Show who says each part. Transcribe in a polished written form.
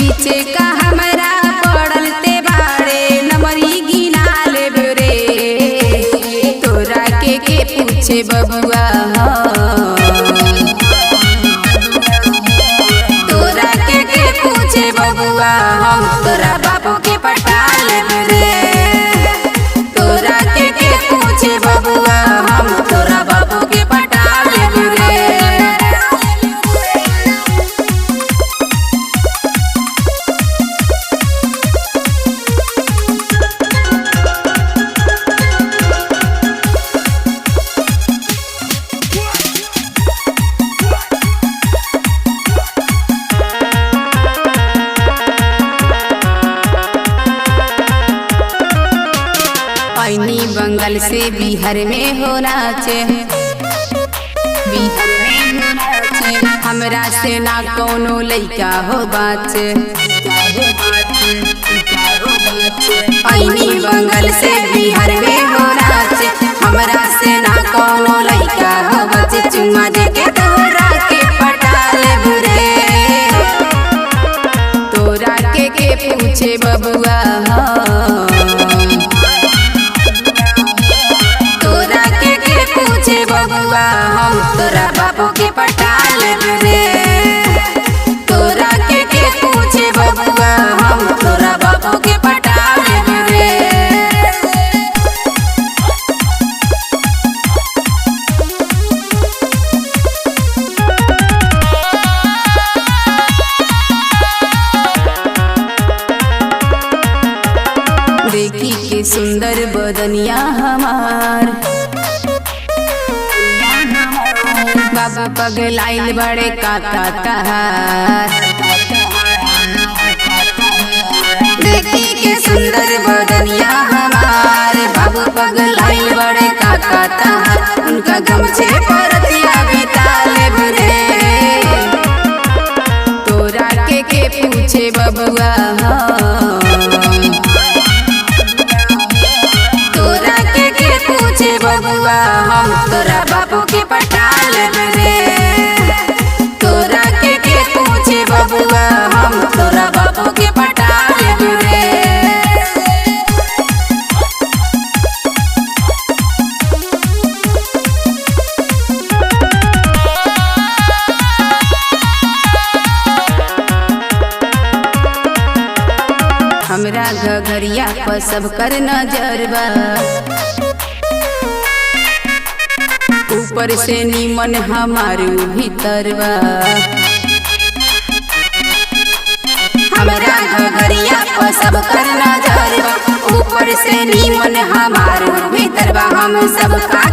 Speaker 1: पीछे का हमरा पड़ल ते बाड़े नमरी गिना लेब रे। तोरा के पूछे बबुआ तोरा के पूछे बबुआ हम तोरा बापू के पटा लेब रे। तोरा के पूछे बबुआ हम तोरा बापू के पटा लेब रे। पैनी बंगाल से बिहार में हो नाचे, बिहार में हो नाचे। हमरा से ना कोनो लइका हो बाचे। पैनी बंगाल से बिहार में हो नाचे, हमरा से ना कोनो लइका हो बाचे। चुम्मा दे के तोरा के पटा लेब रे। तोरा के पूछे बबुआ बबुआ हम तोरा बापू के पटा लेब रे। तोरा के पूछे बबुआ हम तोरा बापू के पटा लेब रे। देखी के सुंदर बदनिया हमार बाबू पगलाइल बड़े काका तहार। देखी के सुंदर बदनिया हमार बाबू पगलाइल बड़े काका तहार। उनका गमछे परतिया बिता लेब रे। तोरा के पूछे बबुआ तोरा के पूछे बबुआ हम तोरा बापू के पटा लेब रे। तोरा के पूछे बबुआ हम तोरा बापू के पटा लेब रे। हमरा घघरिया पर सब कर नजर बा, ऊपर से नीमन हमारू भीतर बा। हमरा घघरिया पर सब कर नजर बा, ऊपर से नीमन हमारू भीतर बा। हम सब का